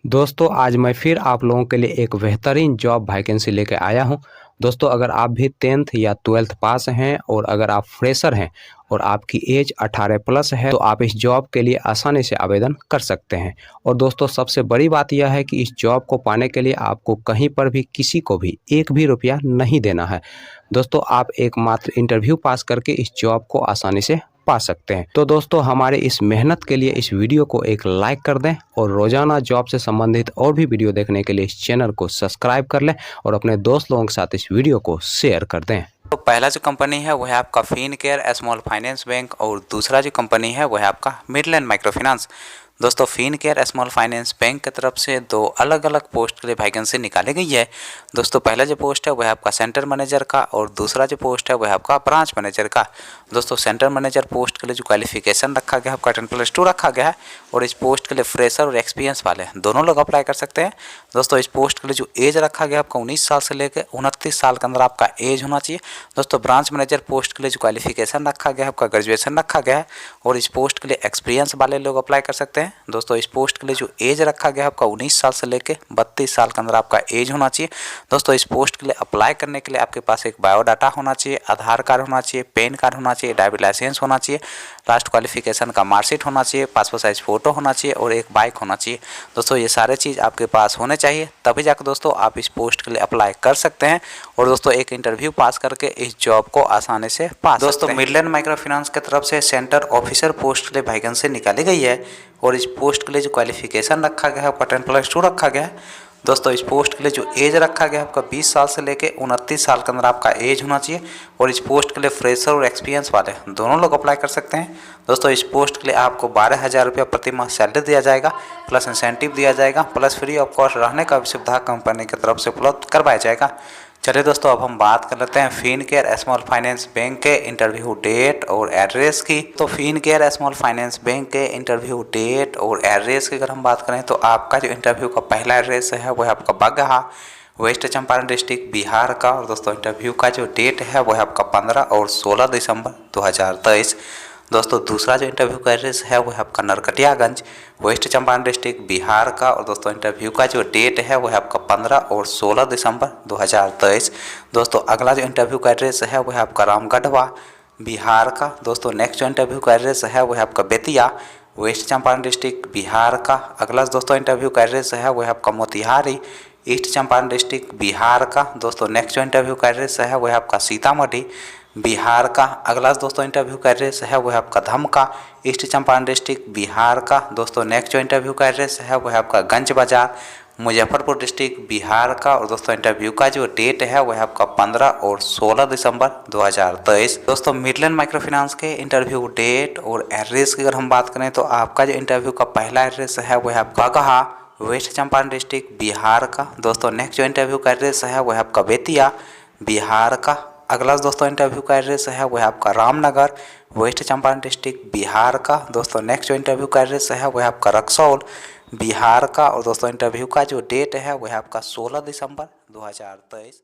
दोस्तों आज मैं फिर आप लोगों के लिए एक बेहतरीन जॉब वैकेंसी लेके आया हूं। दोस्तों अगर आप भी 10th या 12th पास हैं और अगर आप फ्रेशर हैं और आपकी एज 18 प्लस है तो आप इस जॉब के लिए आसानी से आवेदन कर सकते हैं। और दोस्तों सबसे बड़ी बात यह है कि इस जॉब को पाने के लिए आपको कहीं पर भी किसी को भी एक भी रुपया नहीं देना है। दोस्तों आप एकमात्र इंटरव्यू पास करके इस जॉब को आसानी से पा सकते हैं। तो दोस्तों हमारे इस मेहनत के लिए इस वीडियो को एक लाइक कर दें और रोजाना जॉब से संबंधित और भी वीडियो देखने के लिए इस चैनल को सब्सक्राइब कर लें और अपने दोस्त लोगों के साथ इस वीडियो को शेयर कर दें। तो पहला जो कंपनी है वह है आपका फिनकेयर स्मॉल फाइनेंस बैंक और दूसरा जो कंपनी है वह है आपका मिडलैंड माइक्रो फाइनेंस। दोस्तों फिनकेयर स्मॉल फाइनेंस बैंक की तरफ से दो अलग अलग पोस्ट के लिए वैकेंसी निकाली गई है। दोस्तों पहला जो पोस्ट है वह है आपका सेंटर मैनेजर का और दूसरा जो पोस्ट है वह है आपका ब्रांच मैनेजर का। दोस्तों सेंटर मैनेजर पोस्ट के लिए जो क्वालिफिकेशन रखा गया है आपका 10+2 रखा गया है और इस पोस्ट के लिए फ्रेशर और एक्सपीरियंस वाले दोनों लोग अप्लाई कर सकते हैं। दोस्तों इस पोस्ट के लिए जो एज रखा गया आपका 19 साल से लेकर 29 साल के अंदर आपका एज होना चाहिए। दोस्तों ब्रांच मैनेजर पोस्ट के लिए जो क्वालिफिकेशन रखा गया है आपका ग्रेजुएशन रखा गया है और इस पोस्ट के लिए एक्सपीरियंस वाले लोग अप्लाई कर सकते हैं। दोस्तों इस पोस्ट के लिए जो एज रखा गया है आपका 19 साल से लेकर 32 साल के अंदर आपका एज होना चाहिए। दोस्तों इस पोस्ट के लिए अप्लाई करने के लिए आपके पास एक बायोडाटा होना चाहिए, आधार कार्ड होना चाहिए, पैन कार्ड होना चाहिए, ड्राइविंग लाइसेंस होना चाहिए, लास्ट क्वालिफिकेशन का मार्कशीट होना चाहिए, पासपोर्ट साइज फोटो होना चाहिए और एक बाइक होना चाहिए। दोस्तों ये सारे चीज़ आपके पास होने चाहिए तभी जाकर दोस्तों आप इस पोस्ट के लिए अप्लाई कर सकते हैं और दोस्तों एक इंटरव्यू पास करके इस जॉब को आसानी से पास। दोस्तों मिडलैंड माइक्रो फाइनेंस की तरफ से सेंटर ऑफिसर पोस्ट के लिए वैकेंसी निकाली गई है और इस पोस्ट के लिए जो क्वालिफिकेशन रखा गया है आपका 10+2 रखा गया है। दोस्तों इस पोस्ट के लिए जो एज रखा गया है आपका 20 साल से लेकर 29 साल के अंदर आपका एज होना चाहिए और इस पोस्ट के लिए फ्रेशर और एक्सपीरियंस वाले दोनों लोग अप्लाई कर सकते हैं। दोस्तों इस पोस्ट के लिए आपको 12,000 रुपया प्रति माह सैलरी दिया जाएगा, प्लस इंसेंटिव दिया जाएगा, प्लस फ्री ऑफ कॉस्ट रहने का भी सुविधा कंपनी की तरफ से उपलब्ध करवाया जाएगा। चलिए दोस्तों अब हम बात कर लेते हैं फिनकेयर स्मॉल फाइनेंस बैंक के इंटरव्यू डेट और एड्रेस की। तो फिनकेयर स्मॉल फाइनेंस बैंक के इंटरव्यू डेट और एड्रेस की अगर हम बात करें तो आपका जो इंटरव्यू का पहला एड्रेस है वह आपका बगहा, वेस्ट चंपारण डिस्ट्रिक्ट, बिहार का। और दोस्तों इंटरव्यू का जो डेट है वह आपका 15 और 16 दिसंबर 2023। दोस्तों दूसरा जो इंटरव्यू का एड्रेस है वह आपका नरकटियागंज, वेस्ट चंपारण डिस्ट्रिक्ट, बिहार का। और दोस्तों इंटरव्यू का जो डेट है वह आपका 15 और 16 दिसंबर 2023। दोस्तों अगला जो इंटरव्यू का एड्रेस है वह आपका रामगढ़वा, बिहार का। दोस्तों नेक्स्ट जो इंटरव्यू का एड्रेस है वह आपका बेतिया, वेस्ट चंपारण डिस्ट्रिक्ट, बिहार का। अगला दोस्तों इंटरव्यू का एड्रेस है वह आपका मोतिहारी, ईस्ट चंपारण डिस्ट्रिक्ट, बिहार का। दोस्तों नेक्स्ट जो इंटरव्यू का एड्रेस है वह आपका सीतामढ़ी, बिहार का। अगला दोस्तों इंटरव्यू का एड्रेस है वह आपका धमका, ईस्ट चंपारण डिस्ट्रिक्ट, बिहार का। दोस्तों नेक्स्ट जो इंटरव्यू का एड्रेस है वह आपका गंज बाजार, मुजफ्फरपुर डिस्ट्रिक्ट, बिहार का। और दोस्तों इंटरव्यू का जो डेट है वह आपका 15 और 16 दिसंबर 2023। दोस्तों मिडलैंड माइक्रो फाइनेंस के इंटरव्यू डेट और एड्रेस की अगर हम बात करें तो आपका जो इंटरव्यू का पहला एड्रेस है वह आपका बगहा, वेस्ट चंपारण डिस्ट्रिक्ट, बिहार का। दोस्तों नेक्स्ट जो इंटरव्यू का एड्रेस है वह आपका बेतिया, बिहार का। अगला दोस्तों इंटरव्यू का एड्रेस है वह आपका रामनगर, वेस्ट चंपारण डिस्ट्रिक्ट, बिहार का। दोस्तों नेक्स्ट जो इंटरव्यू का एड्रेस है वह आपका रक्सौल, बिहार का। और दोस्तों इंटरव्यू का जो डेट है वह आपका 16 दिसंबर 2023।